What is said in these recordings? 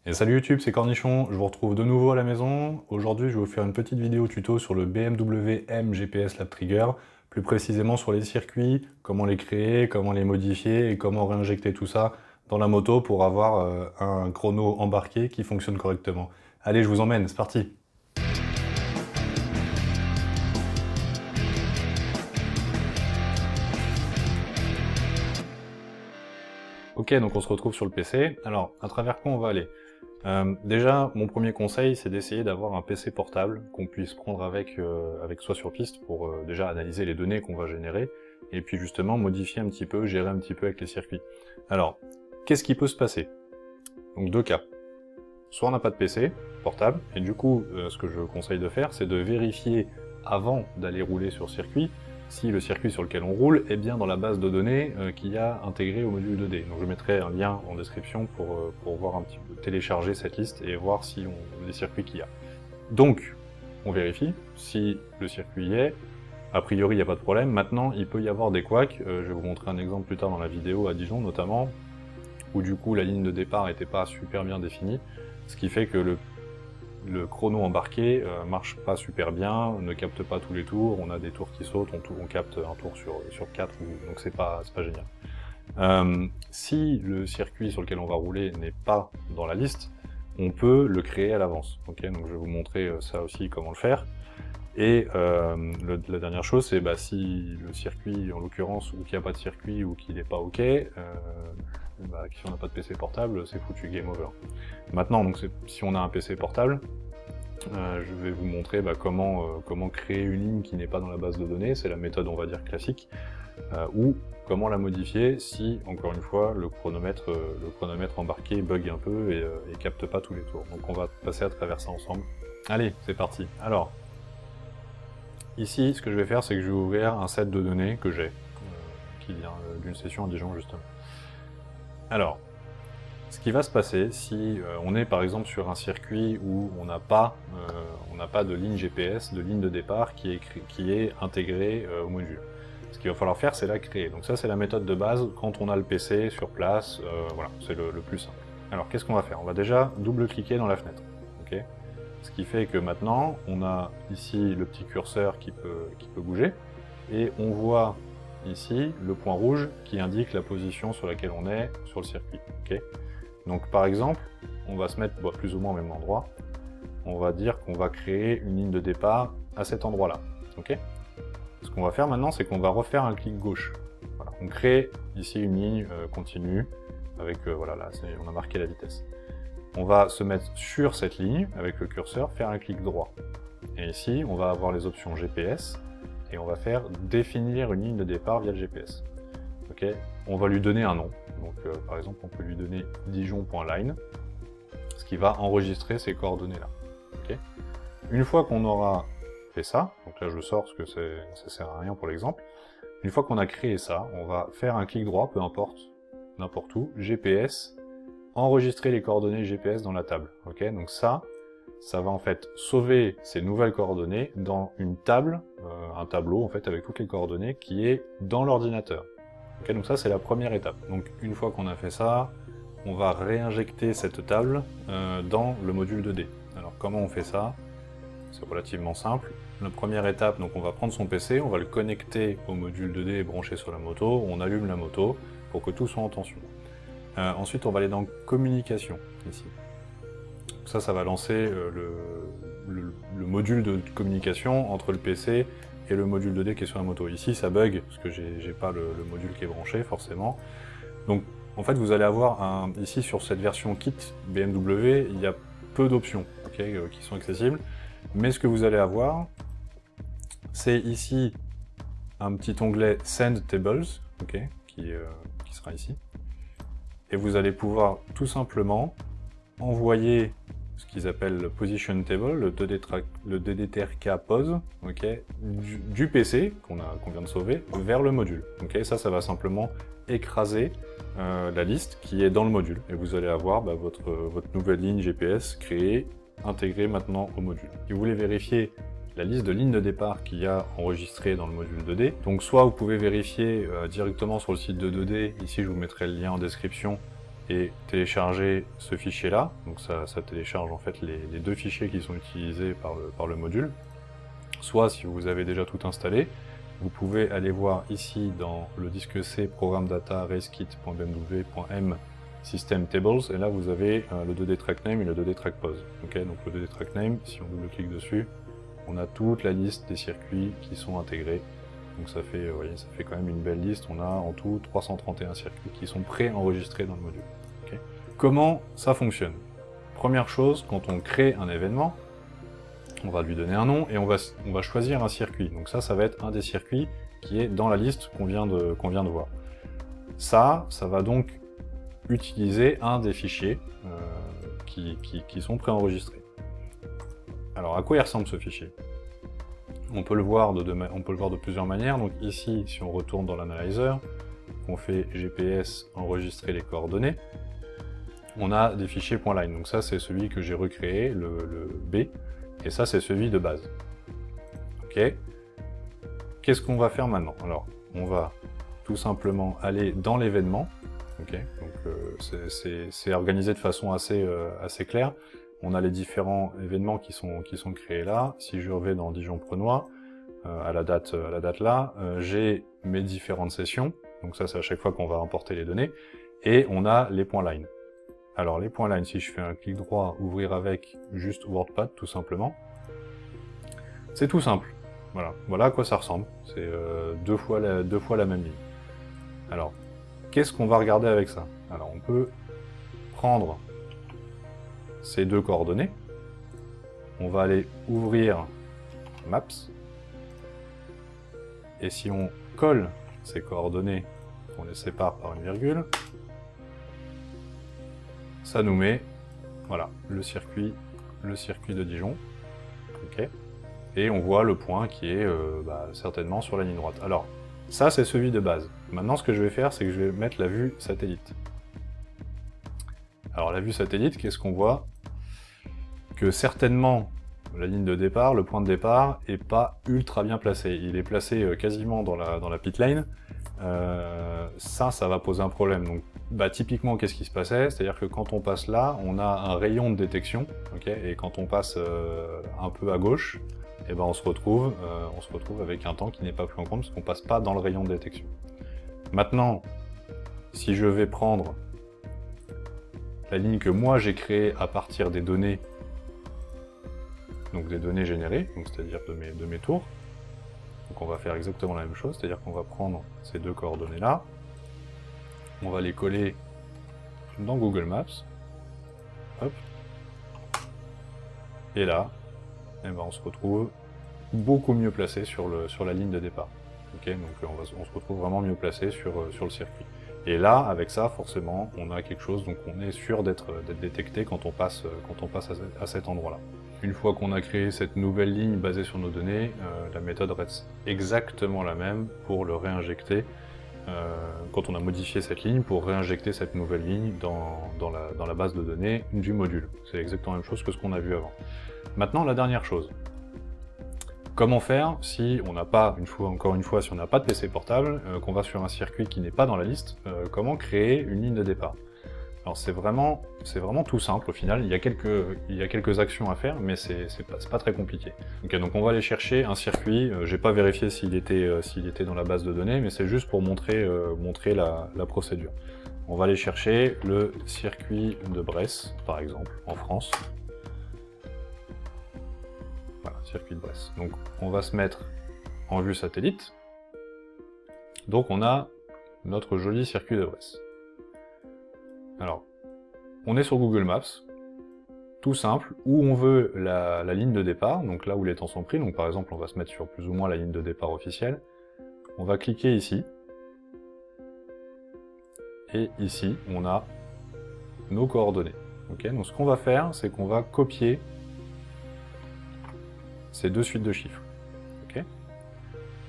Et salut YouTube, c'est Cornichon, je vous retrouve de nouveau à la maison. Aujourd'hui, je vais vous faire une petite vidéo tuto sur le BMW M GPS Lab Trigger, plus précisément sur les circuits, comment les créer, comment les modifier et comment réinjecter tout ça dans la moto pour avoir un chrono embarqué qui fonctionne correctement. Allez, je vous emmène, c'est parti! Ok, donc on se retrouve sur le PC. Alors, à travers quoi on va aller? Déjà, mon premier conseil, c'est d'essayer d'avoir un PC portable qu'on puisse prendre avec soi sur piste pour déjà analyser les données qu'on va générer, et puis justement modifier un petit peu, gérer un petit peu avec les circuits. Alors, qu'est-ce qui peut se passer? Donc deux cas. Soit on n'a pas de PC portable, et du coup, ce que je conseille de faire, c'est de vérifier avant d'aller rouler sur circuit, si le circuit sur lequel on roule est bien dans la base de données qu'il y a intégrée au module 2D. Donc je mettrai un lien en description pour voir un petit peu, télécharger cette liste et voir si les circuits qu'il y a. Donc, on vérifie si le circuit y est. A priori, il n'y a pas de problème. Maintenant, il peut y avoir des couacs. Je vais vous montrer un exemple plus tard dans la vidéo à Dijon notamment, où du coup la ligne de départ n'était pas super bien définie, ce qui fait que le chrono embarqué marche pas super bien, ne capte pas tous les tours, on a des tours qui sautent, on capte un tour sur 4, donc c'est pas génial. Si le circuit sur lequel on va rouler n'est pas dans la liste, on peut le créer à l'avance. Okay, donc je vais vous montrer ça aussi, comment le faire. Et la dernière chose, c'est si le circuit, en l'occurrence, ou qu'il n'y a pas de circuit, ou qu'il n'est pas OK, si on n'a pas de PC portable, c'est foutu, game over. Maintenant, donc, si on a un PC portable, je vais vous montrer comment créer une ligne qui n'est pas dans la base de données, c'est la méthode, on va dire, classique, ou comment la modifier si, encore une fois, le chronomètre embarqué bug un peu et capte pas tous les tours. Donc on va passer à travers ça ensemble. Allez, c'est parti. Alors, ici, ce que je vais faire, c'est que je vais ouvrir un set de données que j'ai, qui vient d'une session à Dijon, justement. Alors, ce qui va se passer si on est par exemple sur un circuit où on n'a pas de ligne GPS, de ligne de départ qui est intégrée au module. Ce qu'il va falloir faire, c'est la créer. Donc ça, c'est la méthode de base quand on a le PC sur place, voilà, c'est le plus simple. Alors, qu'est-ce qu'on va faire? On va déjà double-cliquer dans la fenêtre. Okay, ce qui fait que maintenant, on a ici le petit curseur qui peut bouger, et on voit ici le point rouge qui indique la position sur laquelle on est sur le circuit. Okay, donc par exemple, on va se mettre plus ou moins au même endroit. On va dire qu'on va créer une ligne de départ à cet endroit-là. Okay, ce qu'on va faire maintenant, c'est qu'on va refaire un clic gauche. Voilà, on crée ici une ligne continue avec, voilà, là, on a marqué la vitesse. On va se mettre sur cette ligne avec le curseur, faire un clic droit. Et ici, on va avoir les options GPS, et on va faire définir une ligne de départ via le GPS. Okay, on va lui donner un nom. Donc, par exemple, on peut lui donner dijon.line, ce qui va enregistrer ces coordonnées-là. Okay, une fois qu'on aura fait ça, donc là je sors parce que ça sert à rien pour l'exemple, une fois qu'on a créé ça, on va faire un clic droit, peu importe, n'importe où, GPS, enregistrer les coordonnées GPS dans la table. Okay, donc ça va en fait sauver ces nouvelles coordonnées dans une table, un tableau en fait avec toutes les coordonnées qui est dans l'ordinateur. Okay, donc ça c'est la première étape. Donc une fois qu'on a fait ça, on va réinjecter cette table dans le module 2D. Alors comment on fait ça? C'est relativement simple. La première étape, donc on va prendre son PC, on va le connecter au module 2D et brancher sur la moto, on allume la moto pour que tout soit en tension. Ensuite on va aller dans communication, ici. Ça va lancer le module de communication entre le PC et le module 2D qui est sur la moto. Ici ça bug, parce que j'ai pas le module qui est branché, forcément. Donc en fait vous allez avoir, ici sur cette version kit BMW, il y a peu d'options okay, qui sont accessibles. Mais ce que vous allez avoir, c'est ici un petit onglet Send Tables, okay, qui sera ici. Et vous allez pouvoir tout simplement envoyer ce qu'ils appellent le Position Table, le DDTRK Pose, okay, du PC, qu'on vient de sauver, vers le module. Okay, ça va simplement écraser la liste qui est dans le module. Et vous allez avoir votre nouvelle ligne GPS créée, intégrée maintenant au module. Si vous voulez vérifier la liste de lignes de départ qu'il y a enregistrées dans le module 2D, donc soit vous pouvez vérifier directement sur le site de 2D, ici je vous mettrai le lien en description, et télécharger ce fichier-là. Donc ça télécharge en fait les deux fichiers qui sont utilisés par le module. Soit, si vous avez déjà tout installé, vous pouvez aller voir ici dans le disque C programme data racekit.bmw.m system tables, et là vous avez le 2D track name et le 2D track pose. Okay, donc le 2D track name, si on double-clique dessus, on a toute la liste des circuits qui sont intégrés. Donc ça fait, vous voyez, ça fait quand même une belle liste. On a en tout 331 circuits qui sont pré-enregistrés dans le module. Okay. Comment ça fonctionne? Première chose, quand on crée un événement, on va lui donner un nom et on va choisir un circuit. Donc ça va être un des circuits qui est dans la liste qu'on vient de voir. Ça va donc utiliser un des fichiers qui sont préenregistrés. Alors à quoi il ressemble ce fichier? On peut le voir de plusieurs manières. Donc ici, si on retourne dans l'analyzer, on fait GPS enregistrer les coordonnées, on a des fichiers .line. Donc ça c'est celui que j'ai recréé, le B, et ça c'est celui de base. Ok. Qu'est-ce qu'on va faire maintenant? Alors, on va tout simplement aller dans l'événement. Okay. Donc c'est organisé de façon assez claire. On a les différents événements qui sont créés là. Si je vais dans Dijon-Prenois, à la date là, j'ai mes différentes sessions. Donc ça c'est à chaque fois qu'on va importer les données. Et on a les points line. Alors les points line, si je fais un clic droit, ouvrir avec juste WordPad tout simplement, c'est tout simple. Voilà à quoi ça ressemble. C'est deux fois la même ligne. Alors, qu'est-ce qu'on va regarder avec ça? Alors on peut prendre ces deux coordonnées, on va aller ouvrir Maps, et si on colle ces coordonnées, on les sépare par une virgule, ça nous met, voilà, le circuit de Dijon, ok, et on voit le point qui est certainement sur la ligne droite. Alors, ça c'est celui de base. Maintenant ce que je vais faire, c'est que je vais mettre la vue satellite. Alors la vue satellite, qu'est-ce qu'on voit? Que certainement la ligne de départ, le point de départ, est pas ultra bien placé. Il est placé quasiment dans la pit lane. Ça va poser un problème. Donc, typiquement, qu'est-ce qui se passait? C'est-à-dire que quand on passe là, on a un rayon de détection, okay, et quand on passe un peu à gauche, et on se retrouve avec un temps qui n'est pas pris en compte parce qu'on passe pas dans le rayon de détection. Maintenant, si je vais prendre la ligne que moi j'ai créée à partir des données, donc des données générées, c'est-à-dire de mes tours, donc on va faire exactement la même chose, c'est-à-dire qu'on va prendre ces deux coordonnées-là, on va les coller dans Google Maps, hop, et là, on se retrouve beaucoup mieux placé sur la ligne de départ. Okay, donc on se retrouve vraiment mieux placé sur le circuit. Et là, avec ça, forcément, on a quelque chose, donc on est sûr d'être détecté quand on passe à cet endroit-là. Une fois qu'on a créé cette nouvelle ligne basée sur nos données, la méthode reste exactement la même pour le réinjecter, quand on a modifié cette ligne, pour réinjecter cette nouvelle ligne dans la base de données du module. C'est exactement la même chose que ce qu'on a vu avant. Maintenant, la dernière chose. Comment faire si on n'a pas, encore une fois, si on n'a pas de PC portable, qu'on va sur un circuit qui n'est pas dans la liste, comment créer une ligne de départ? Alors c'est vraiment tout simple au final, il y a quelques actions à faire, mais c'est pas très compliqué. Okay, donc on va aller chercher un circuit, j'ai pas vérifié s'il était dans la base de données, mais c'est juste pour montrer la procédure. On va aller chercher le circuit de Bresse, par exemple, en France. Voilà, circuit de Bresse. Donc on va se mettre en vue satellite. Donc on a notre joli circuit de Bresse. Alors, on est sur Google Maps, tout simple, où on veut la ligne de départ, donc là où les temps sont pris, donc par exemple on va se mettre sur plus ou moins la ligne de départ officielle. On va cliquer ici, et ici on a nos coordonnées. Okay, donc ce qu'on va faire, c'est qu'on va copier ces deux suites de chiffres. Okay.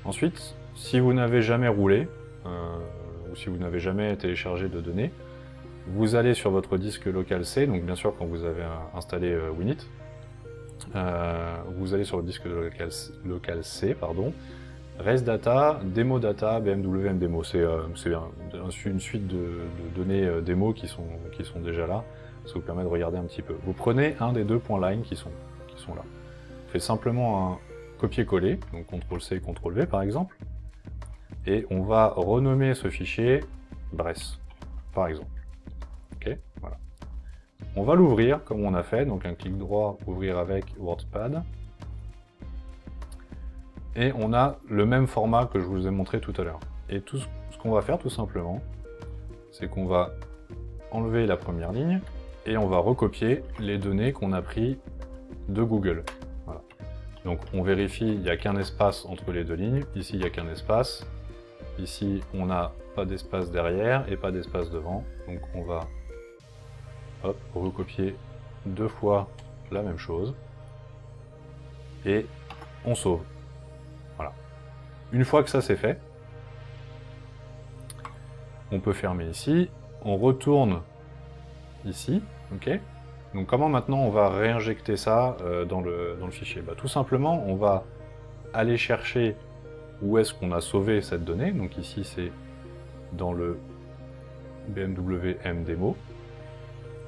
Ensuite, si vous n'avez jamais roulé, ou si vous n'avez jamais téléchargé de données, vous allez sur votre disque local C, donc bien sûr quand vous avez installé Winit, vous allez sur le disque local C, pardon, Race Data, Demo Data, BMW MDemo. C'est une suite de données démo qui sont déjà là. Ça vous permet de regarder un petit peu. Vous prenez un des deux points line qui sont là. Vous faites simplement un copier-coller, donc CTRL-C, CTRL-V par exemple. Et on va renommer ce fichier Bress, par exemple. Ok, voilà. On va l'ouvrir comme on a fait, donc un clic droit, ouvrir avec WordPad. Et on a le même format que je vous ai montré tout à l'heure. Et tout ce qu'on va faire tout simplement, c'est qu'on va enlever la première ligne et on va recopier les données qu'on a pris de Google. Voilà. Donc on vérifie, il n'y a qu'un espace entre les deux lignes. Ici, il n'y a qu'un espace. Ici, on n'a pas d'espace derrière et pas d'espace devant. Donc on va hop, recopier deux fois la même chose. Et on sauve. Voilà. Une fois que ça c'est fait, on peut fermer ici. On retourne ici. Ok. Donc comment maintenant on va réinjecter ça dans le fichier? Bah, tout simplement, on va aller chercher où est-ce qu'on a sauvé cette donnée. Donc ici c'est dans le BMW MDemo.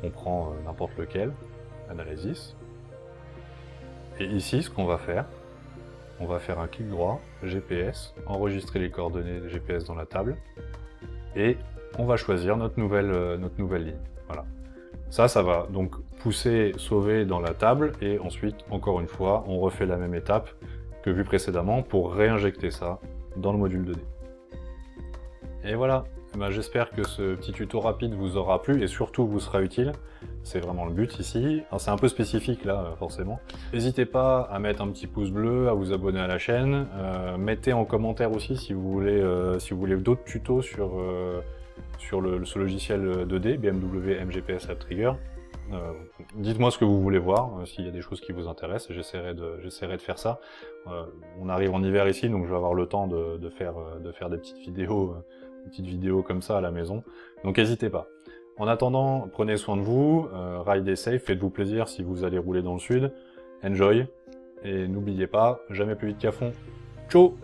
On prend n'importe lequel, Analysis. Et ici ce qu'on va faire, on va faire un clic droit, GPS, enregistrer les coordonnées de GPS dans la table, et on va choisir notre nouvelle ligne. Voilà. Ça va donc pousser, sauver dans la table, et ensuite, encore une fois, on refait la même étape que vu précédemment pour réinjecter ça dans le module 2D. Et voilà, ben, j'espère que ce petit tuto rapide vous aura plu et surtout vous sera utile. C'est vraiment le but ici. C'est un peu spécifique là, forcément. N'hésitez pas à mettre un petit pouce bleu, à vous abonner à la chaîne. Mettez en commentaire aussi si vous voulez d'autres tutos sur ce logiciel 2D, BMW MGPS App Trigger. Dites-moi ce que vous voulez voir, s'il y a des choses qui vous intéressent, j'essaierai de faire ça. On arrive en hiver ici, donc je vais avoir le temps de faire des petites vidéos comme ça à la maison. Donc n'hésitez pas. En attendant, prenez soin de vous, ridez safe, faites-vous plaisir si vous allez rouler dans le sud. Enjoy, et n'oubliez pas, jamais plus vite qu'à fond. Ciao!